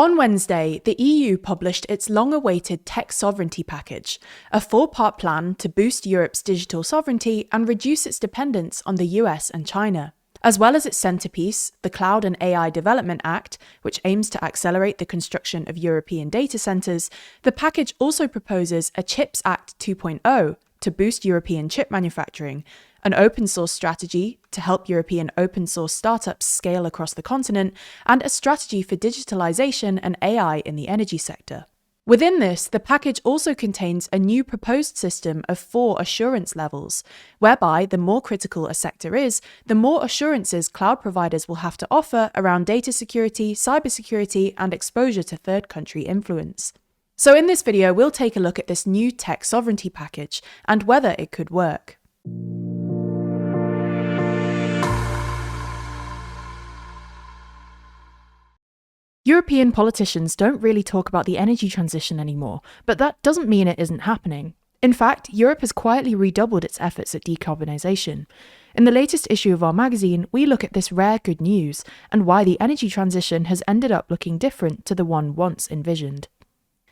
On Wednesday, the EU published its long-awaited tech sovereignty package, a 4-part plan to boost Europe's digital sovereignty and reduce its dependence on the US and China. As well as its centerpiece, the Cloud and AI Development Act, which aims to accelerate the construction of European data centers, the package also proposes a Chips Act 2.0 to boost European chip manufacturing, an open source strategy to help European open source startups scale across the continent, and a strategy for digitalization and AI in the energy sector. Within this, the package also contains a new proposed system of 4 assurance levels, whereby the more critical a sector is, the more assurances cloud providers will have to offer around data security, cybersecurity, and exposure to third country influence. So in this video, we'll take a look at this new tech sovereignty package and whether it could work. European politicians don't really talk about the energy transition anymore, but that doesn't mean it isn't happening. In fact, Europe has quietly redoubled its efforts at decarbonisation. In the latest issue of our magazine, we look at this rare good news and why the energy transition has ended up looking different to the one once envisioned.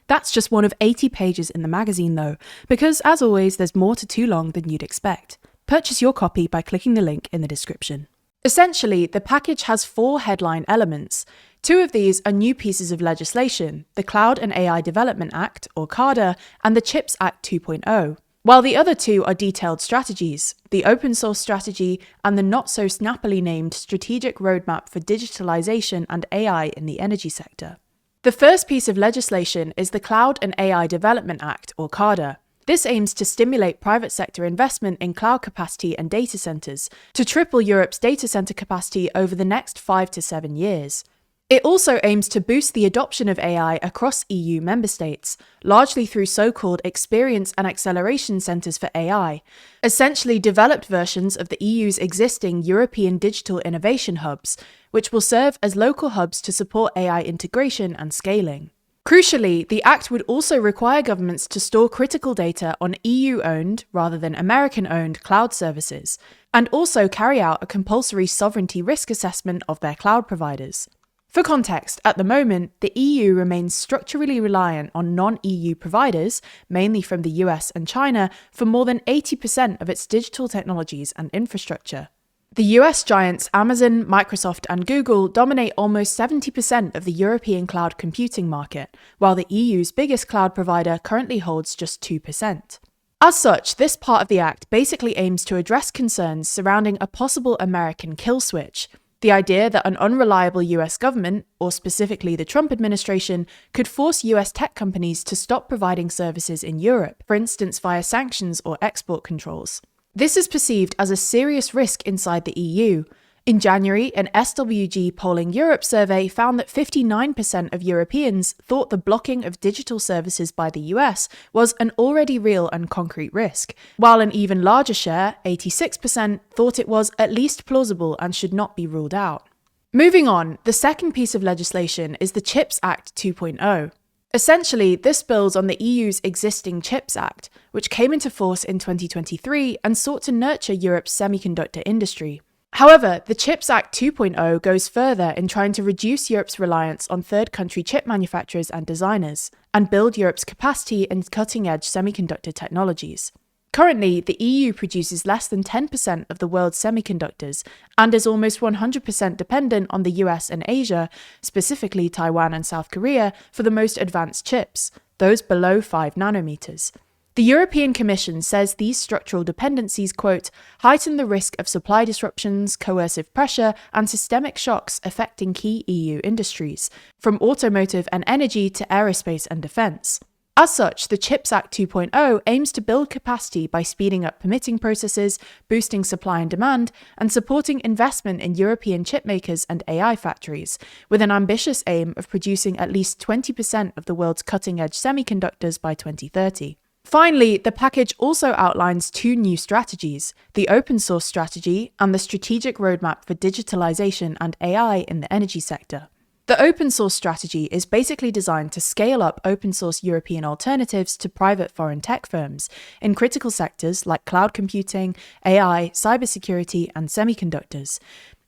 That's just one of 80 pages in the magazine though, because as always, there's more to Too Long than you'd expect. Purchase your copy by clicking the link in the description. Essentially, the package has 4 headline elements. 2 of these are new pieces of legislation, the Cloud and AI Development Act, or CADA, and the Chips Act 2.0, while the other 2 are detailed strategies, the open source strategy and the not-so-snappily named Strategic Roadmap for Digitalization and AI in the Energy Sector. The first piece of legislation is the Cloud and AI Development Act, or CADA. This aims to stimulate private sector investment in cloud capacity and data centers to triple Europe's data center capacity over the next 5 to 7 years. It also aims to boost the adoption of AI across EU member states, largely through so-called experience and acceleration centres for AI, essentially developed versions of the EU's existing European Digital Innovation Hubs, which will serve as local hubs to support AI integration and scaling. Crucially, the Act would also require governments to store critical data on EU-owned, rather than American-owned, cloud services, and also carry out a compulsory sovereignty risk assessment of their cloud providers. For context, at the moment, the EU remains structurally reliant on non-EU providers, mainly from the US and China, for more than 80% of its digital technologies and infrastructure. The US giants Amazon, Microsoft, and Google dominate almost 70% of the European cloud computing market, while the EU's biggest cloud provider currently holds just 2%. As such, this part of the Act basically aims to address concerns surrounding a possible American kill switch. The idea that an unreliable US government, or specifically the Trump administration, could force US tech companies to stop providing services in Europe, for instance via sanctions or export controls. This is perceived as a serious risk inside the EU. In January, an SWG Polling Europe survey found that 59% of Europeans thought the blocking of digital services by the US was an already real and concrete risk, while an even larger share, 86%, thought it was at least plausible and should not be ruled out. Moving on, the second piece of legislation is the Chips Act 2.0. Essentially, this builds on the EU's existing Chips Act, which came into force in 2023 and sought to nurture Europe's semiconductor industry. However, the Chips Act 2.0 goes further in trying to reduce Europe's reliance on third-country chip manufacturers and designers, and build Europe's capacity in cutting-edge semiconductor technologies. Currently, the EU produces less than 10% of the world's semiconductors and is almost 100% dependent on the US and Asia, specifically Taiwan and South Korea, for the most advanced chips, those below 5 nanometers. The European Commission says these structural dependencies, quote, heighten the risk of supply disruptions, coercive pressure, and systemic shocks affecting key EU industries, from automotive and energy to aerospace and defence. As such, the Chips Act 2.0 aims to build capacity by speeding up permitting processes, boosting supply and demand, and supporting investment in European chipmakers and AI factories, with an ambitious aim of producing at least 20% of the world's cutting-edge semiconductors by 2030. Finally, the package also outlines 2 new strategies, the open source strategy and the strategic roadmap for digitalization and AI in the energy sector. The open source strategy is basically designed to scale up open source European alternatives to private foreign tech firms in critical sectors like cloud computing, AI, cybersecurity, and semiconductors.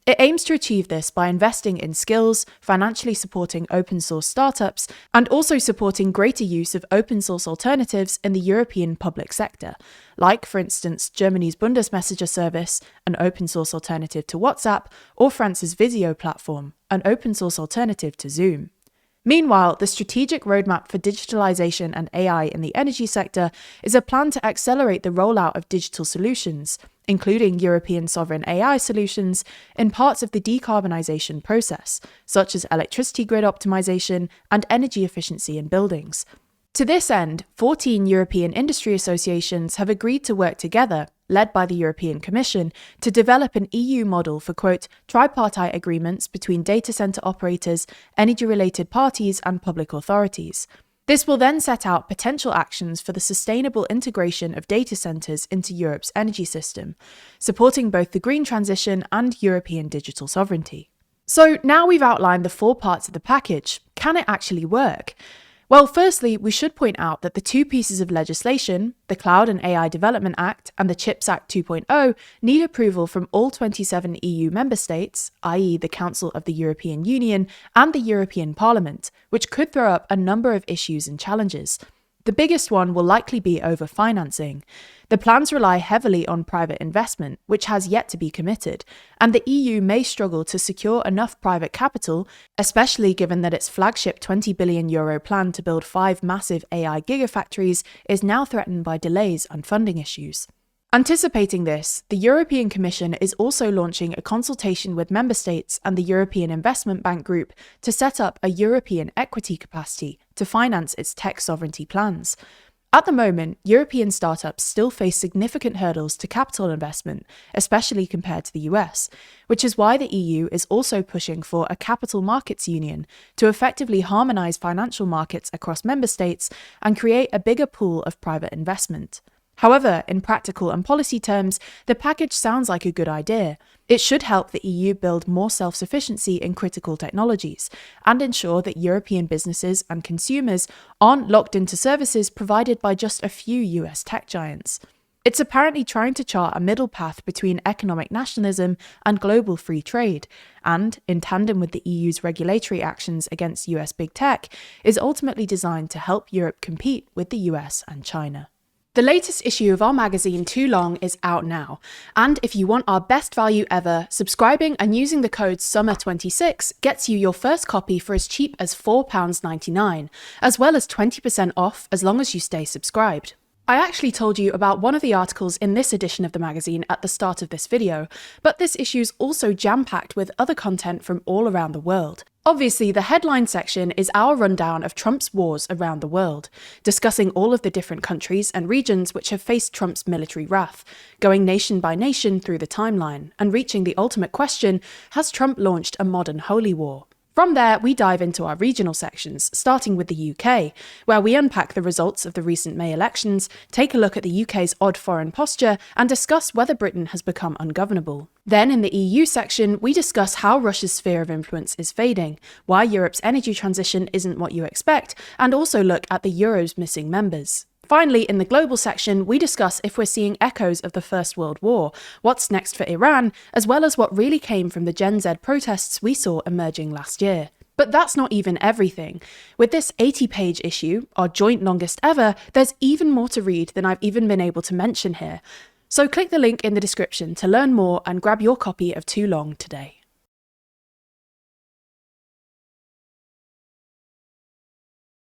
It aims to achieve this by investing in skills, financially supporting open source startups, and also supporting greater use of open source alternatives in the European public sector, like, for instance, Germany's Bundesmessenger service, an open source alternative to WhatsApp, or France's Visio platform, an open source alternative to Zoom. Meanwhile, the strategic roadmap for digitalization and AI in the energy sector is a plan to accelerate the rollout of digital solutions, including European sovereign AI solutions, in parts of the decarbonization process, such as electricity grid optimization and energy efficiency in buildings. To this end, 14 European industry associations have agreed to work together, led by the European Commission, to develop an EU model for, quote, tripartite agreements between data center operators, energy-related parties, and public authorities. This will then set out potential actions for the sustainable integration of data centers into Europe's energy system, supporting both the green transition and European digital sovereignty. So now we've outlined the 4 parts of the package. Can it actually work? Well, firstly, we should point out that the 2 pieces of legislation, the Cloud and AI Development Act and the CHIPS Act 2.0, need approval from all 27 EU member states, i.e. the Council of the European Union and the European Parliament, which could throw up a number of issues and challenges. The biggest one will likely be over financing. The plans rely heavily on private investment, which has yet to be committed, and the EU may struggle to secure enough private capital, especially given that its flagship €20 billion plan to build 5 massive AI gigafactories is now threatened by delays and funding issues. Anticipating this, the European Commission is also launching a consultation with member states and the European Investment Bank Group to set up a European equity capacity to finance its tech sovereignty plans. At the moment, European startups still face significant hurdles to capital investment, especially compared to the US, which is why the EU is also pushing for a capital markets union to effectively harmonise financial markets across member states and create a bigger pool of private investment. However, in practical and policy terms, the package sounds like a good idea. It should help the EU build more self-sufficiency in critical technologies and ensure that European businesses and consumers aren't locked into services provided by just a few US tech giants. It's apparently trying to chart a middle path between economic nationalism and global free trade, and, in tandem with the EU's regulatory actions against US big tech, is ultimately designed to help Europe compete with the US and China. The latest issue of our magazine, Too Long, is out now, and if you want our best value ever, subscribing and using the code SUMMER26 gets you your first copy for as cheap as £4.99, as well as 20% off as long as you stay subscribed. I actually told you about one of the articles in this edition of the magazine at the start of this video, but this issue's also jam-packed with other content from all around the world. Obviously, the headline section is our rundown of Trump's wars around the world, discussing all of the different countries and regions which have faced Trump's military wrath, going nation by nation through the timeline, and reaching the ultimate question, has Trump launched a modern holy war? From there, we dive into our regional sections, starting with the UK, where we unpack the results of the recent May elections, take a look at the UK's odd foreign posture, and discuss whether Britain has become ungovernable. Then, in the EU section, we discuss how Russia's sphere of influence is fading, why Europe's energy transition isn't what you expect, and also look at the Euro's missing members. Finally, in the global section, we discuss if we're seeing echoes of the First World War, what's next for Iran, as well as what really came from the Gen Z protests we saw emerging last year. But that's not even everything. With this 80-page issue, our joint longest ever, there's even more to read than I've even been able to mention here. So click the link in the description to learn more and grab your copy of Too Long today.